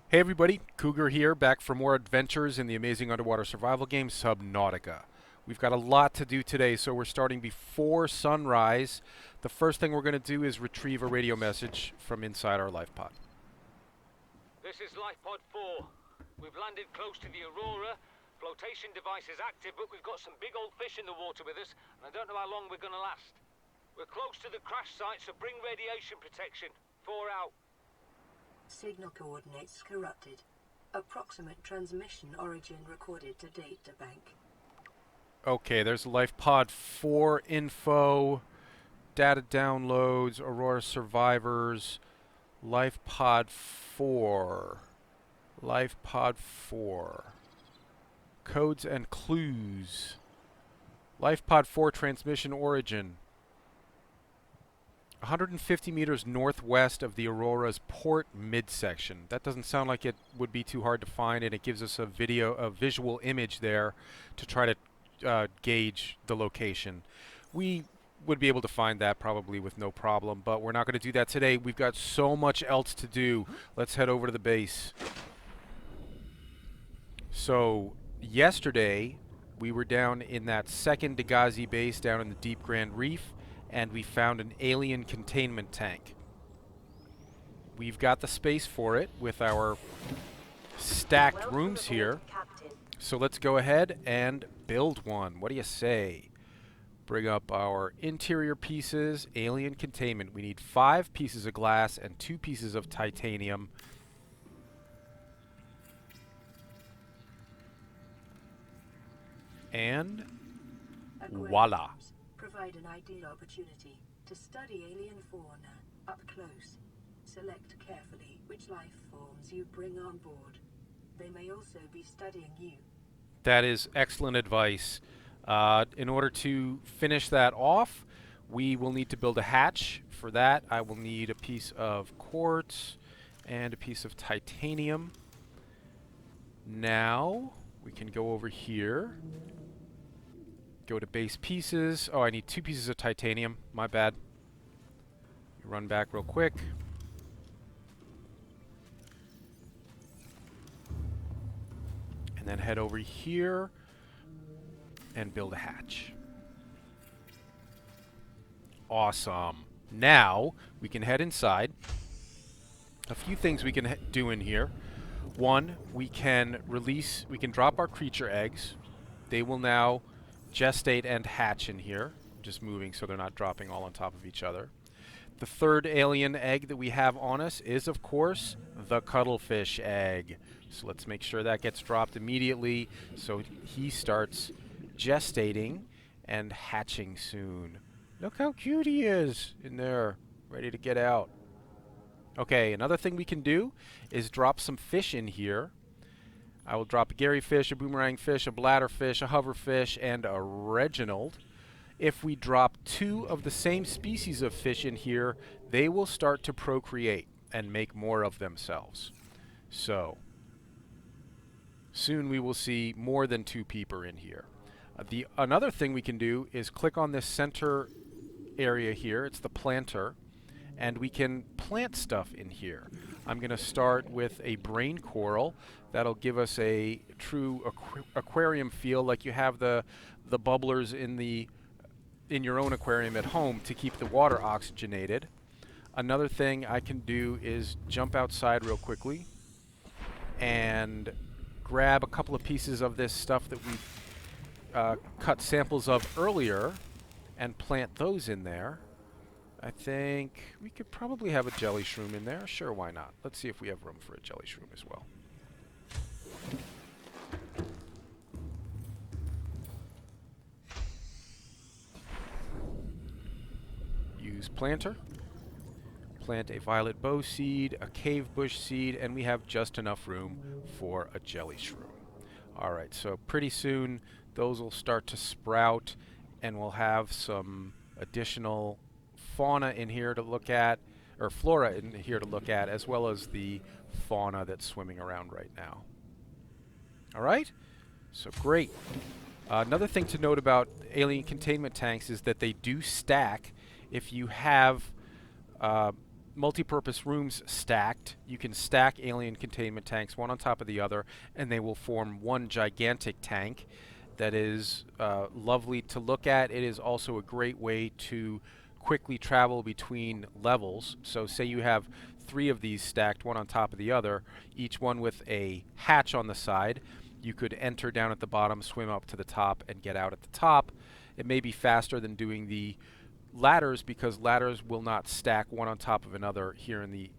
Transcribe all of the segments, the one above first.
Hey everybody, Cougar here, back for more adventures in the amazing underwater survival game Subnautica. We've got a lot to do today, so we're starting before sunrise. The first thing we're going to do is retrieve a radio message from inside our life pod. This is Life Pod 4. We've landed close to the Aurora. Flotation device is active, but we've got some big old fish in the water with us, and I don't know how long we're going to last. We're close to the crash site, so bring radiation protection. 4 out. Signal coordinates corrupted. Approximate transmission origin recorded to data bank. Okay, there's Life Pod 4 info, data downloads, Aurora survivors, Life Pod 4, Life Pod 4, codes and clues, Life Pod 4 transmission origin. 150 meters northwest of the Aurora's port midsection. That doesn't sound like it would be too hard to find, and it gives us a visual image there to try to gauge the location. We would be able to find that probably with no problem, but we're not going to do that today. We've got so much else to do. Let's head over to the base. So yesterday we were down in that second Dagazi base down in the Deep Grand Reef, and we found an alien containment tank. We've got the space for it with our stacked rooms here. So let's go ahead and build one. What do you say? Bring up our interior pieces, alien containment. We need 5 pieces of glass and 2 pieces of titanium. And voila. Provide an ideal opportunity to study alien fauna up close. Select carefully which life forms you bring on board. They may also be studying you. That is excellent advice. In order to finish that off, we will need to build a hatch. For that, I will need a piece of quartz and a piece of titanium. Now, we can go over here. Go to base pieces. Oh, I need 2 pieces of titanium. My bad. Run back real quick. And then head over here and build a hatch. Awesome. Now we can head inside. A few things we can do in here. One, we can drop our creature eggs. They will now gestate and hatch in here. Just moving so they're not dropping all on top of each other. The third alien egg that we have on us is, of course, the Cuddlefish egg. So let's make sure that gets dropped immediately so he starts gestating and hatching soon. Look how cute he is in there, ready to get out. Okay, another thing we can do is drop some fish in here. I will drop a Gary fish, a boomerang fish, a bladder fish, a hover fish, and a Reginald. If we drop 2 of the same species of fish in here, they will start to procreate and make more of themselves. So, soon we will see more than 2 peeper in here. Another thing we can do is click on this center area here. It's the planter. And we can plant stuff in here. I'm going to start with a brain coral. That'll give us a true aquarium feel, like you have the bubblers in your own aquarium at home to keep the water oxygenated. Another thing I can do is jump outside real quickly and grab a couple of pieces of this stuff that we cut samples of earlier and plant those in there. I think we could probably have a jelly shroom in there. Sure, why not? Let's see if we have room for a jelly shroom as well. Use planter. Plant a violet bow seed, a cave bush seed, and we have just enough room for a jelly shroom. Alright, so pretty soon those will start to sprout, and we'll have some additional fauna in here to look at, or flora in here to look at, as well as the fauna that's swimming around right now. Alright, so great. Another thing to note about alien containment tanks is that they do stack if you have multi-purpose rooms stacked. You can stack alien containment tanks one on top of the other, and they will form one gigantic tank that is lovely to look at. It is also a great way to quickly travel between levels. So say you have 3 of these stacked one on top of the other, each one with a hatch on the side. You could enter down at the bottom, swim up to the top, and get out at the top. It may be faster than doing the ladders because ladders will not stack one on top of another here in the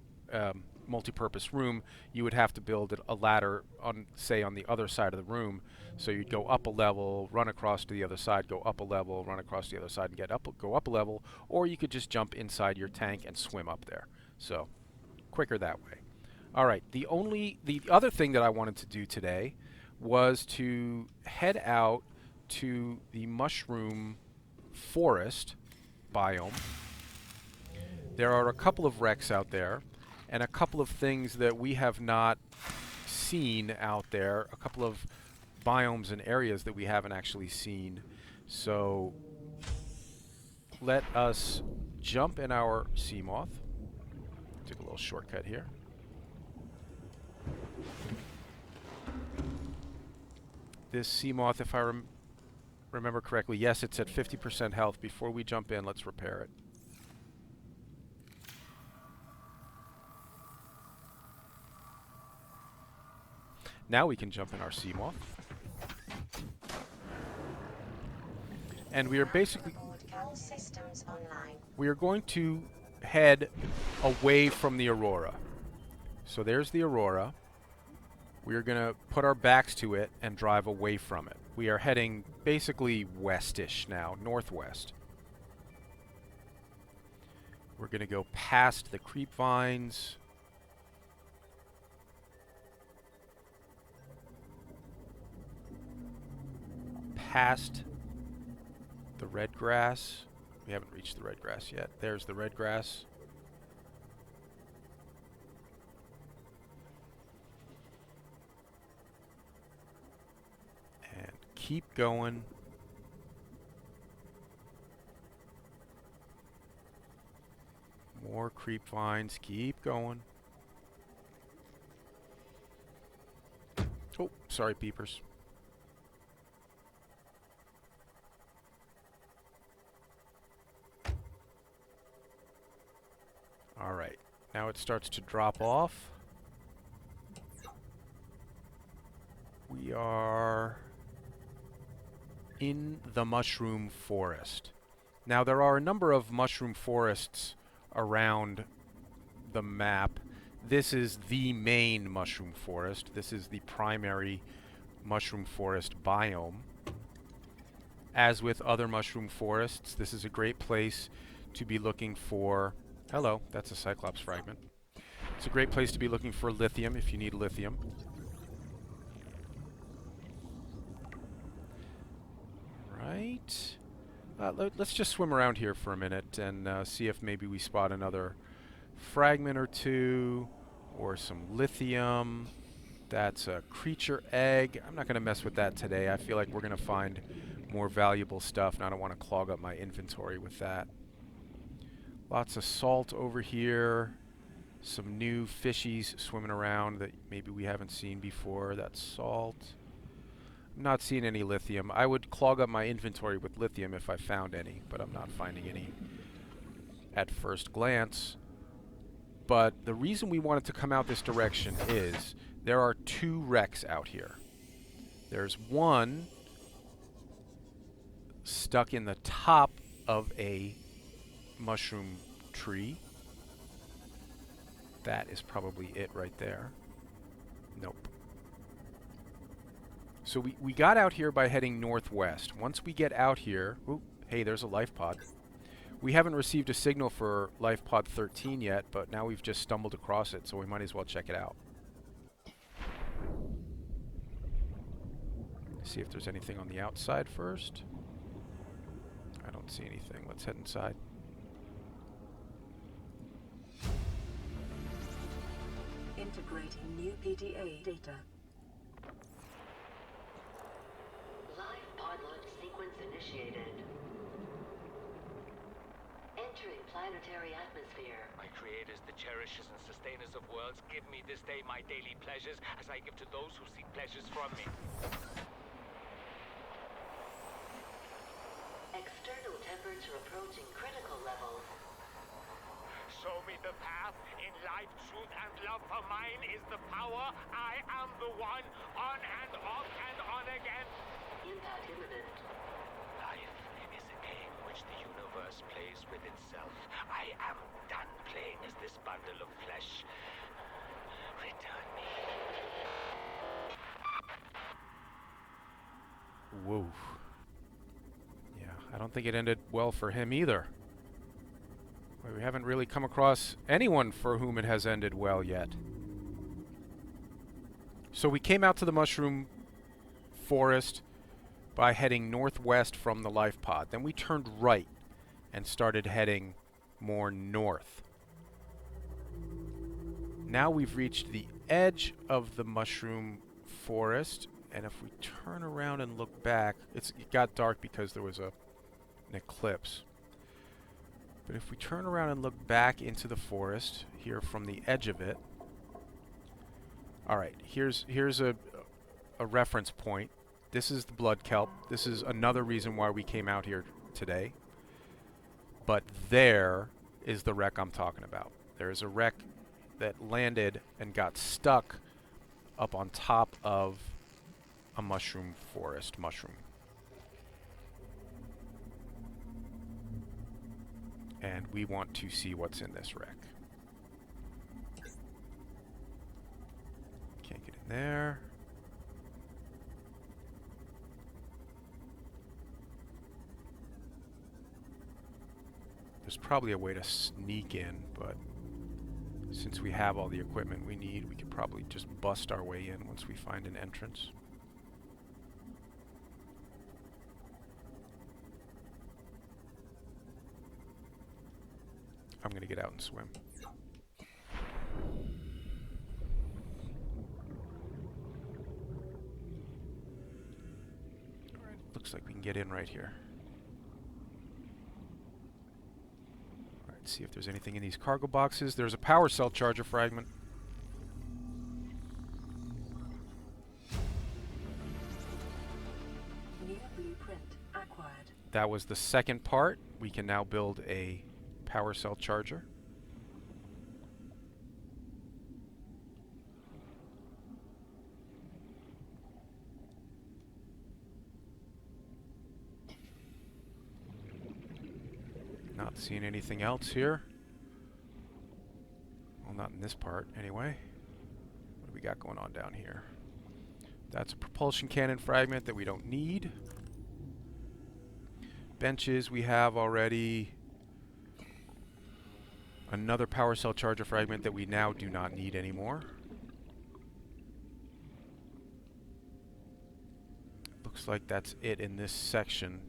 multi-purpose room. You would have to build a ladder on, say, on the other side of the room. So you'd go up a level, run across to the other side, go up a level, run across the other side, and go up a level. Or you could just jump inside your tank and swim up there. So quicker that way. All right. The other thing that I wanted to do today was to head out to the mushroom forest biome. There are a couple of wrecks out there and a couple of things that we have not seen out there, a couple of biomes and areas that we haven't actually seen. So let us jump in our Seamoth. Take a little shortcut here. This Seamoth, if I remember correctly, yes, it's at 50% health. Before we jump in, let's repair it. Now we can jump in our Seamoth. And we are basically... we are going to head away from the Aurora. So there's the Aurora. We are going to put our backs to it and drive away from it. We are heading basically westish now, northwest. We're going to go past the creep vines. Past the red grass. We haven't reached the red grass yet. There's the red grass. And keep going. More creep vines. Keep going. Oh, sorry, peepers. All right, now it starts to drop off. We are in the mushroom forest. Now there are a number of mushroom forests around the map. This is the main mushroom forest. This is the primary mushroom forest biome. As with other mushroom forests, this is a great place to be looking for... Hello, that's a Cyclops fragment. It's a great place to be looking for lithium if you need lithium. Right. Let's just swim around here for a minute and see if maybe we spot another fragment or two or some lithium. That's a creature egg. I'm not going to mess with that today. I feel like we're going to find more valuable stuff, and I don't want to clog up my inventory with that. Lots of salt over here. Some new fishies swimming around that maybe we haven't seen before. That's salt. I'm not seeing any lithium. I would clog up my inventory with lithium if I found any, but I'm not finding any at first glance. But the reason we wanted to come out this direction is there are 2 wrecks out here. There's one stuck in the top of a mushroom tree. That is probably it right there. Nope. So we got out here by heading northwest. Once we get out here... Ooh, hey, there's a life pod. We haven't received a signal for life pod 13 yet, but now we've just stumbled across it, so we might as well check it out. See if there's anything on the outside first. I don't see anything. Let's head inside. Integrating new PDA data. Live pod launch sequence initiated. Entering planetary atmosphere. My creators, the cherishers and sustainers of worlds, give me this day my daily pleasures as I give to those who seek pleasures from me. External temperature approaching critical levels. Show me the path. In life, truth, and love for mine is the power. I am the one. On and off and on again. Impact imminent. Life is a game which the universe plays with itself. I am done playing as this bundle of flesh. Return me. Whoa. Yeah, I don't think it ended well for him either. Well, we haven't really come across anyone for whom it has ended well yet. So we came out to the mushroom forest by heading northwest from the life pod. Then we turned right and started heading more north. Now we've reached the edge of the mushroom forest, and if we turn around and look back, it got dark because there was an eclipse. But if we turn around and look back into the forest here from the edge of it, all right, here's a reference point. This is the blood kelp. This is another reason why we came out here today. But there is the wreck I'm talking about. There is a wreck that landed and got stuck up on top of a mushroom forest. And we want to see what's in this wreck. Can't get in there. There's probably a way to sneak in, but since we have all the equipment we need, we could probably just bust our way in once we find an entrance. I'm gonna get out and swim. Alright, looks like we can get in right here. Alright, see if there's anything in these cargo boxes. There's a power cell charger fragment. New blueprint acquired. That was the second part. We can now build a power cell charger. Not seeing anything else here. Well, not in this part anyway. What do we got going on down here? That's a propulsion cannon fragment that we don't need. Benches we have already. Another power cell charger fragment that we now do not need anymore. Looks like that's it in this section.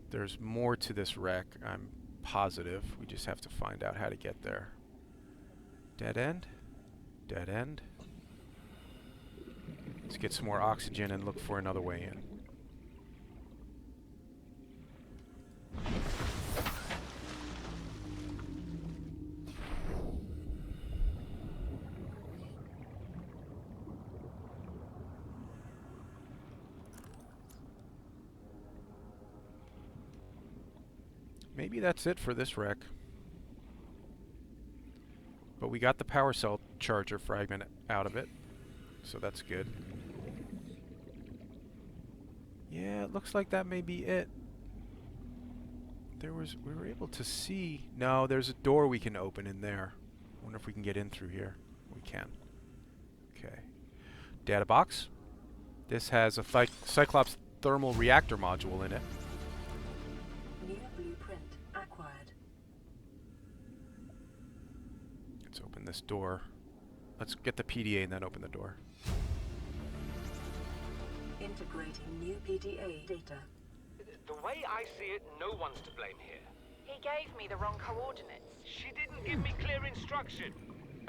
There's more to this wreck, I'm positive. We just have to find out how to get there. Dead end. Dead end. Let's get some more oxygen and look for another way in. Maybe that's it for this wreck. But we got the power cell charger fragment out of it, so that's good. Yeah, it looks like that may be it. We were able to see, no, there's a door we can open in there. Wonder if we can get in through here. We can. Okay. Data box. This has a Cyclops thermal reactor module in it. New blueprint acquired. Let's open this door. Let's get the PDA and then open the door. Integrating new PDA data. The way I see it, no one's to blame here. He gave me the wrong coordinates. She didn't give me clear instruction.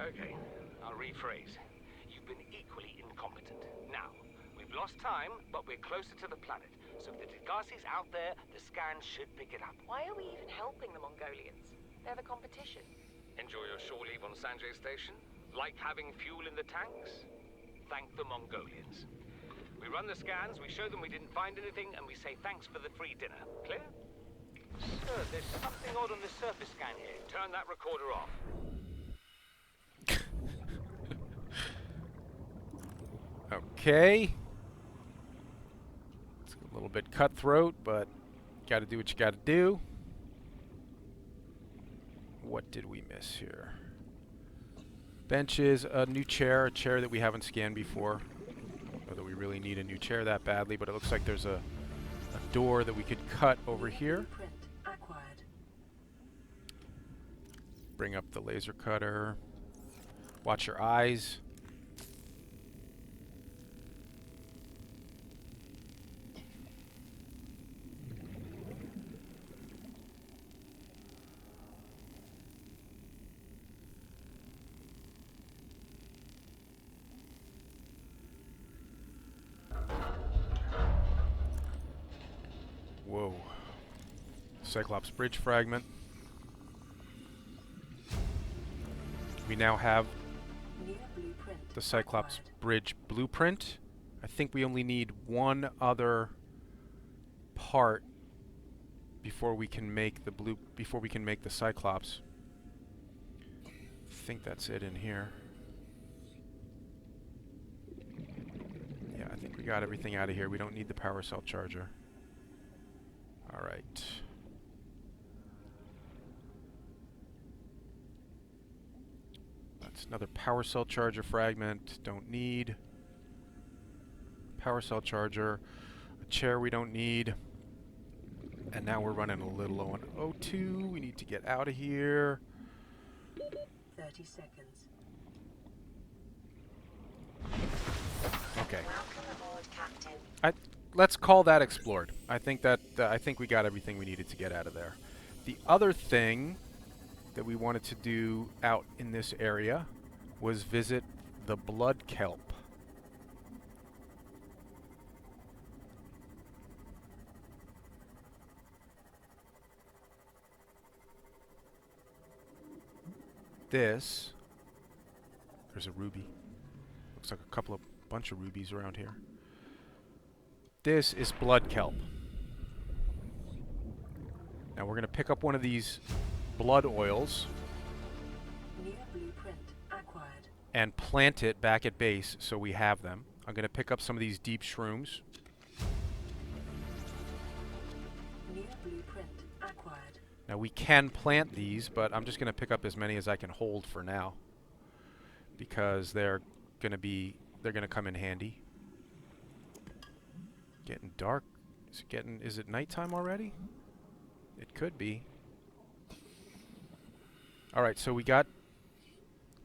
Okay, I'll rephrase. You've been equally incompetent. Now, We've lost time, but we're closer to the planet. So if the Degassi's out there, the scans should pick it up. Why are we even helping the Mongolians? They're the competition. Enjoy your shore leave on Sanjay Station? Like having fuel in the tanks? Thank the Mongolians. We run the scans, we show them we didn't find anything, and we say thanks for the free dinner. Clear? Sir, there's something odd on the surface scan here. Turn that recorder off. Okay. It's a little bit cutthroat, but gotta do what you gotta do. What did we miss here? Benches, a new chair, a chair that we haven't scanned before. Don't know that we really need a new chair that badly, but it looks like there's a door that we could cut over here. Bring up the laser cutter. Watch your eyes. Whoa. Cyclops bridge fragment. We now have the Cyclops bridge blueprint. I think we only need one other part before we can make the Cyclops. I think that's it in here. Yeah, I think we got everything out of here. We don't need the power cell charger. All right. That's another power cell charger fragment. Don't need. Power cell charger. A chair we don't need. And now we're running a little low on O2. We need to get out of here. 30 seconds. Okay. Welcome aboard, Captain. Let's call that explored. I think we got everything we needed to get out of there. The other thing that we wanted to do out in this area was visit the blood kelp. There's a ruby. Looks like a bunch of rubies around here. This is blood kelp. Now we're going to pick up one of these blood oils and plant it back at base so we have them. I'm going to pick up some of these deep shrooms. Now we can plant these, but I'm just going to pick up as many as I can hold for now because they're going to come in handy. Getting dark. Is it nighttime already? It could be. Alright, so we got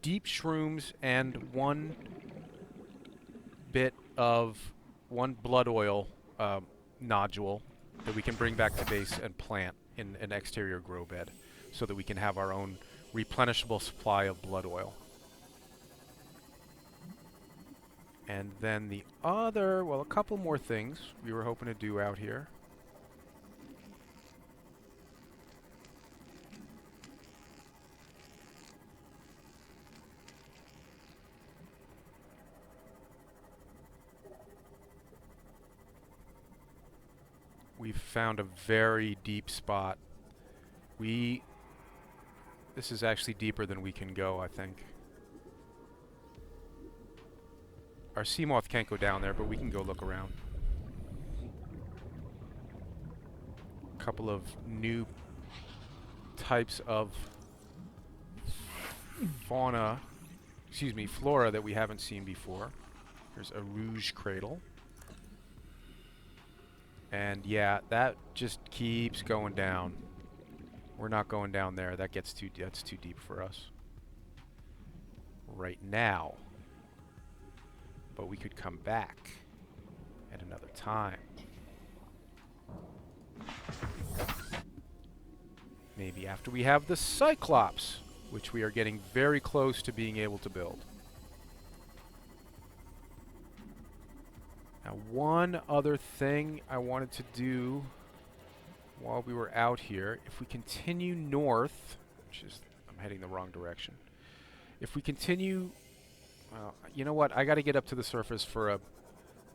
deep shrooms and one blood oil nodule that we can bring back to base and plant in an exterior grow bed so that we can have our own replenishable supply of blood oil. And then the other, well, a couple more things we were hoping to do out here. We've found a very deep spot. This is actually deeper than we can go, I think. Our Seamoth can't go down there, but we can go look around. A couple of new types of flora that we haven't seen before. There's a rouge cradle. And yeah, that just keeps going down. We're not going down there. That's too deep for us right now. But we could come back at another time. Maybe after we have the Cyclops, which we are getting very close to being able to build. Now one other thing I wanted to do while we were out here, if we continue north, which is, I'm heading the wrong direction. If we continue, you know what? I got to get up to the surface for a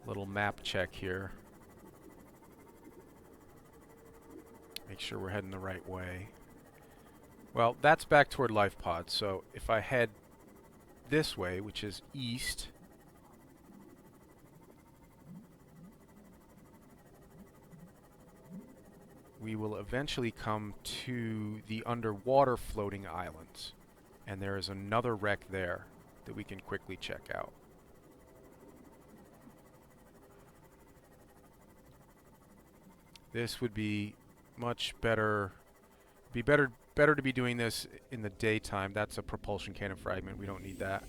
little map check here. Make sure we're heading the right way. Well, that's back toward life pod, so if I head this way, which is east, we will eventually come to the underwater floating islands. And there is another wreck there that we can quickly check out. This would be much better. Better to be doing this in the daytime. That's a propulsion cannon fragment. We don't need that.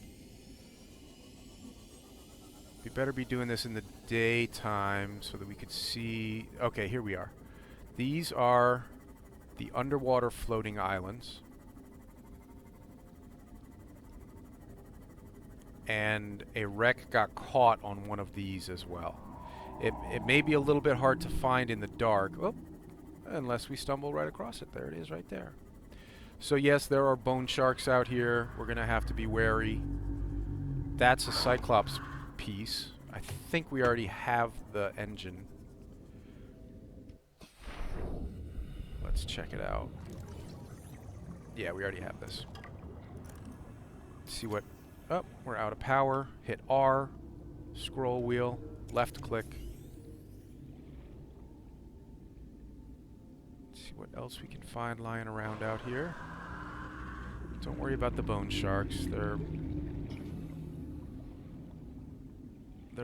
We better be doing this in the daytime so that we could see. Okay, here we are. These are the underwater floating islands. And a wreck got caught on one of these as well. It may be a little bit hard to find in the dark. Oh, unless we stumble right across it. There it is right there. So yes, there are bone sharks out here. We're going to have to be wary. That's a Cyclops piece. I think we already have the engine. Let's check it out. Yeah, we already have this. Let's see what... Oh, we're out of power. Hit R. Scroll wheel. Left click. Let's see what else we can find lying around out here. Don't worry about the bone sharks. Their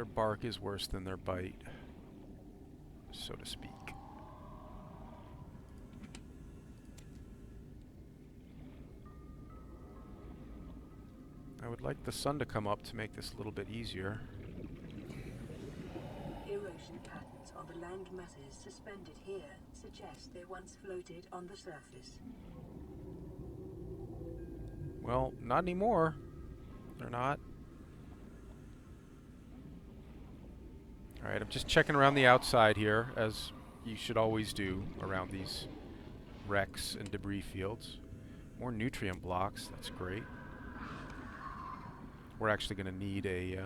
bark is worse than their bite, so to speak. I would like the sun to come up to make this a little bit easier. Erosion patterns on the land masses suspended here suggest they once floated on the surface. Well, not anymore. They're not. Alright, I'm just checking around the outside here, as you should always do around these wrecks and debris fields. More nutrient blocks, that's great. We're actually going to need a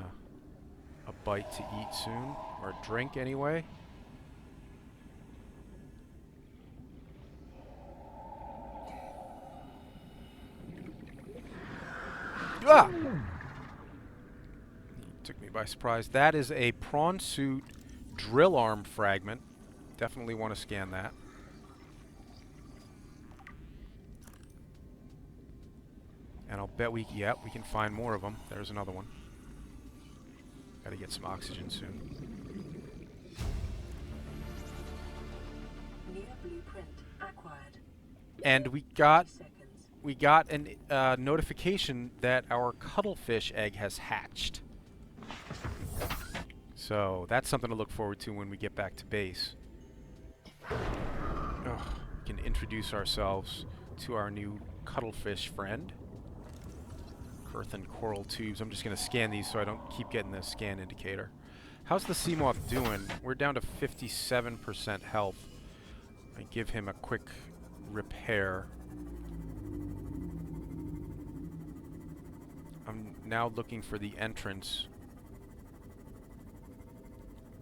bite to eat soon, or a drink anyway. Ah! Took me by surprise. That is a prawn suit drill arm fragment. Definitely want to scan that. And I'll bet we can find more of them. There's another one. Gotta get some oxygen soon. Near blueprint acquired. And we got a notification that our cuddlefish egg has hatched. So that's something to look forward to when we get back to base. We can introduce ourselves to our new cuddlefish friend. Earth and coral tubes. I'm just going to scan these so I don't keep getting the scan indicator. How's the Seamoth doing? We're down to 57% health. I give him a quick repair. I'm now looking for the entrance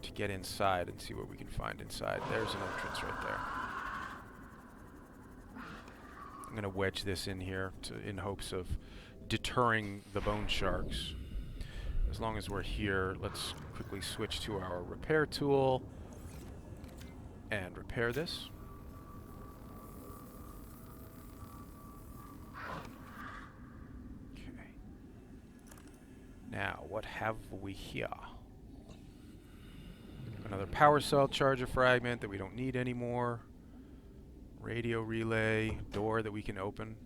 to get inside and see what we can find inside. There's an entrance right there. I'm going to wedge this in here in hopes of deterring the bone sharks. As long as we're here, let's quickly switch to our repair tool and repair this. Okay. Now, what have we here? Another power cell charger fragment that we don't need anymore. Radio relay, door that we can open.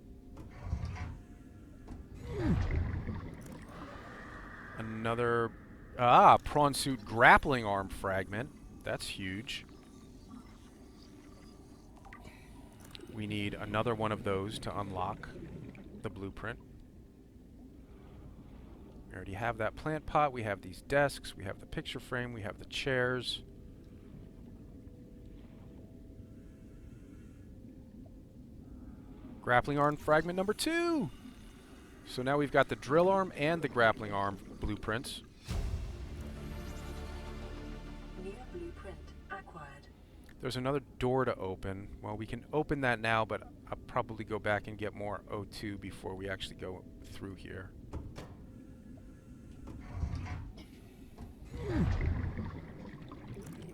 Another prawn suit grappling arm fragment. That's huge. We need another one of those to unlock the blueprint. We already have that plant pot. We have these desks. We have the picture frame. We have the chairs. Grappling arm fragment number 2. So now we've got the drill arm and the grappling arm blueprints. New blueprint acquired. There's another door to open. Well, we can open that now, but I'll probably go back and get more O2 before we actually go through here.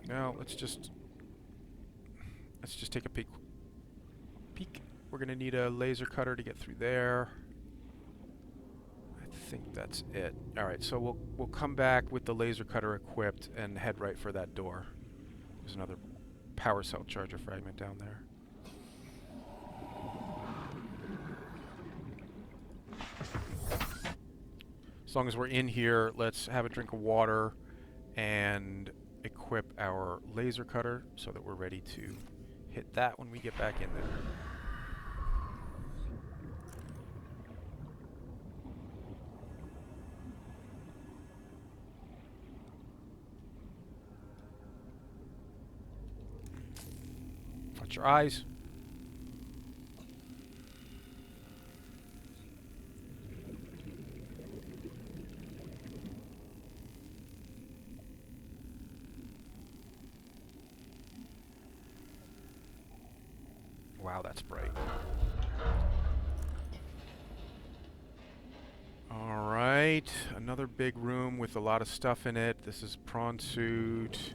Now, let's just take a peek. We're going to need a laser cutter to get through there. I think that's it. All right, so we'll come back with the laser cutter equipped and head right for that door. There's another power cell charger fragment down there. As long as we're in here, let's have a drink of water and equip our laser cutter so that we're ready to hit that when we get back in there. Watch your eyes. Wow, that's bright. All right, another big room with a lot of stuff in it. This is prawn suit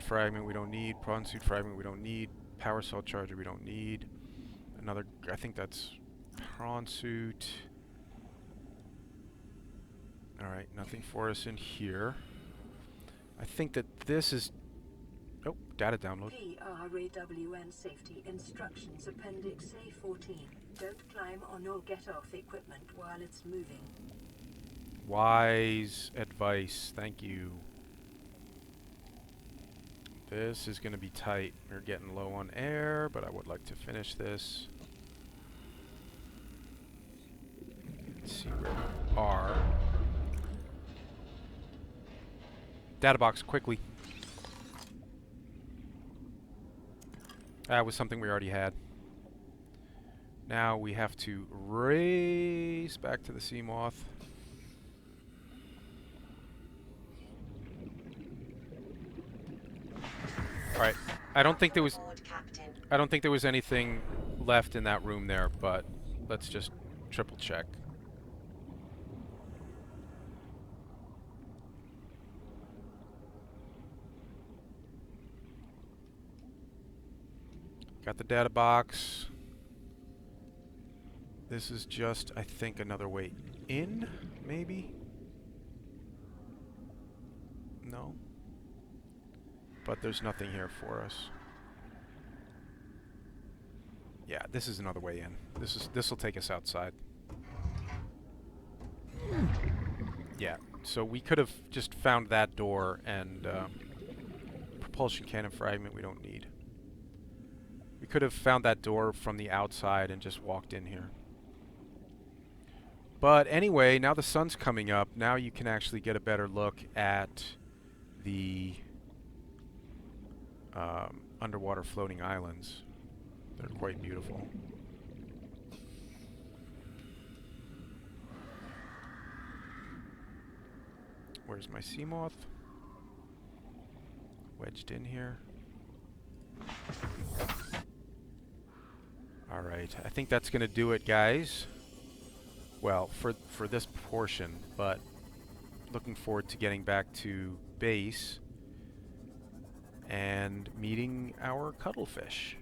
fragment we don't need, prawn suit fragment we don't need, power cell charger we don't need. Another, I think that's prawn suit. All right, nothing for us in here. I think that this is, oh, data download. PRAWN Safety Instructions Appendix A14. Don't climb on or get off equipment while it's moving. Wise advice, thank you. This is going to be tight. We're getting low on air, but I would like to finish this. Let's see where we are. Data box, quickly. That was something we already had. Now we have to race back to the sea moth. All right. I don't think there was anything left in that room there, but let's just triple check. Got the data box. This is just, I think, another way in, maybe? No. But there's nothing here for us. Yeah, this is another way in. This will take us outside. Yeah, so we could have just found that door and propulsion cannon fragment we don't need. We could have found that door from the outside and just walked in here. But anyway, now the sun's coming up. Now you can actually get a better look at the underwater floating islands. They're quite beautiful. Where's my sea moth? Wedged in here. Alright, I think that's going to do it, guys. Well, for this portion, but looking forward to getting back to base and meeting our cuddlefish.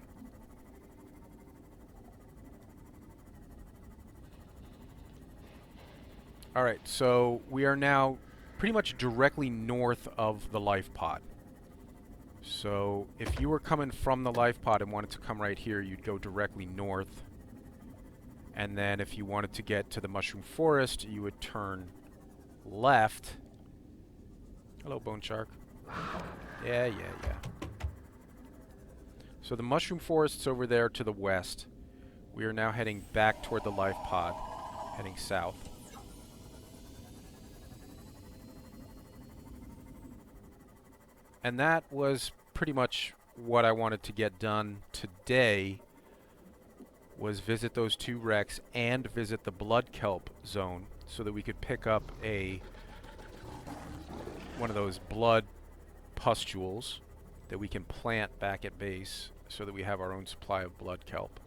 Alright, so we are now pretty much directly north of the life pod. So if you were coming from the life pod and wanted to come right here, you'd go directly north. And then if you wanted to get to the mushroom forest, you would turn left. Hello, bone shark. Yeah. So the mushroom forest's over there to the west. We are now heading back toward the life pod, heading south. And that was pretty much what I wanted to get done today, was visit those 2 wrecks and visit the blood kelp zone so that we could pick up one of those blood pustules that we can plant back at base so that we have our own supply of blood kelp.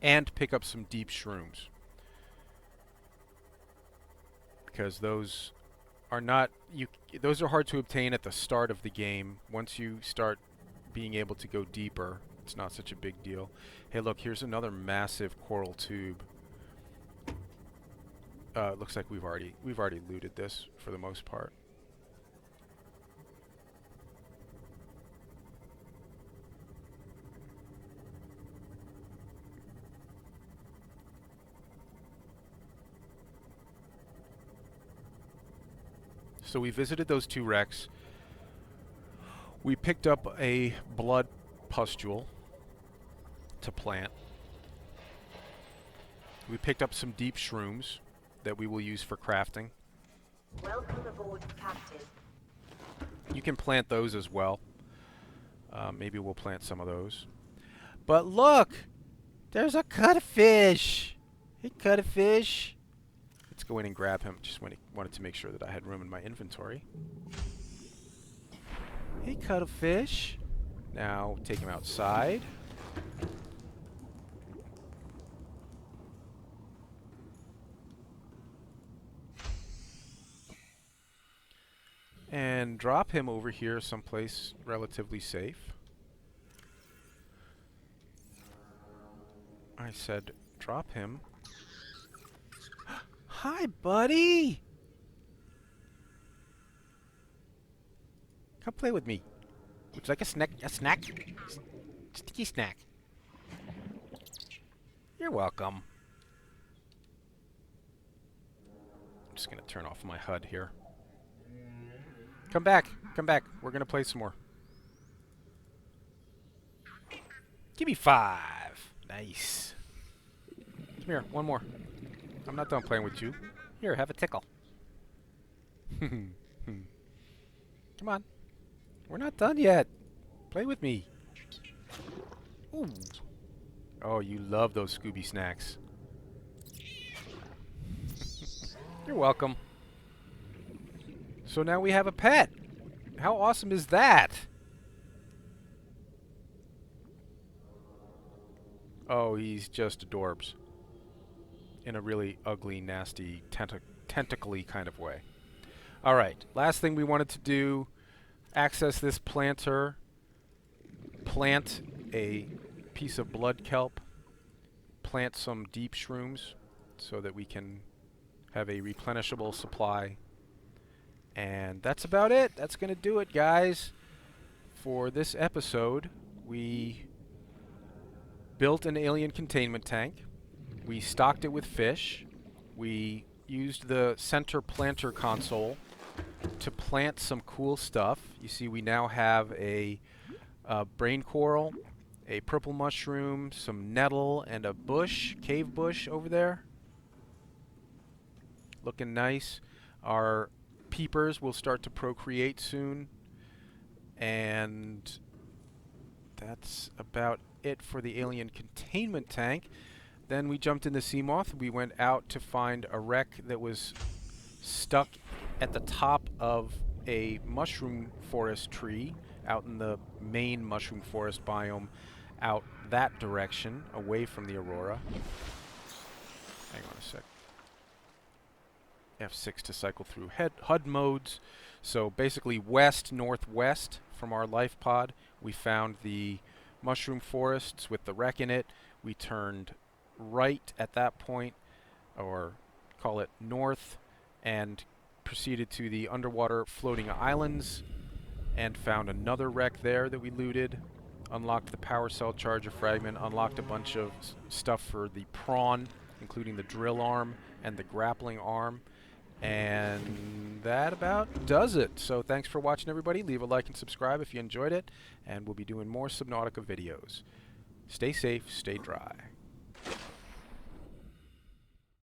And pick up some deep shrooms, because those are those are hard to obtain at the start of the game. Once you start being able to go deeper, it's not such a big deal. Hey, look, here's another massive coral tube. It looks like we've already looted this for the most part. So we visited those 2 wrecks. We picked up a blood pustule to plant. We picked up some deep shrooms that we will use for crafting. Welcome aboard, Captain. You can plant those as well. Maybe we'll plant some of those. But look! There's a cuttlefish! Hey, cuttlefish! Let's go in and grab him. Just wanted to make sure that I had room in my inventory. Hey, cuttlefish. Now take him outside. And drop him over here someplace relatively safe. I said drop him. Hi, buddy! Come play with me. Would you like a snack? A snack? Sticky snack. You're welcome. I'm just gonna turn off my HUD here. Come back. Come back. We're gonna play some more. Give me 5. Nice. Come here. One more. I'm not done playing with you. Here, have a tickle. Come on. We're not done yet. Play with me. Ooh. Oh, you love those Scooby snacks. You're welcome. So now we have a pet. How awesome is that? Oh, he's just adorbs. In a really ugly, nasty, tentacly kind of way. Alright, last thing we wanted to do, access this planter, plant a piece of blood kelp, plant some deep shrooms so that we can have a replenishable supply. And that's about it. That's going to do it, guys. For this episode, we built an alien containment tank. We stocked it with fish. We used the center planter console to plant some cool stuff. You see, we now have a brain coral, a purple mushroom, some nettle, and a bush, cave bush over there. Looking nice. Our peepers will start to procreate soon. And that's about it for the alien containment tank. Then we jumped in the sea moth. We went out to find a wreck that was stuck at the top of a mushroom forest tree out in the main mushroom forest biome out that direction, away from the aurora. Hang on a sec. F6 to cycle through HUD modes. So basically west, northwest from our life pod, we found the mushroom forests with the wreck in it. We turned right at that point, or call it north, and proceeded to the underwater floating islands and found another wreck there that we looted, unlocked the power cell charger fragment, unlocked a bunch of stuff for the prawn, including the drill arm and the grappling arm, and that about does it. So thanks for watching, everybody. Leave a like and subscribe if you enjoyed it, and we'll be doing more Subnautica videos. Stay safe, stay dry.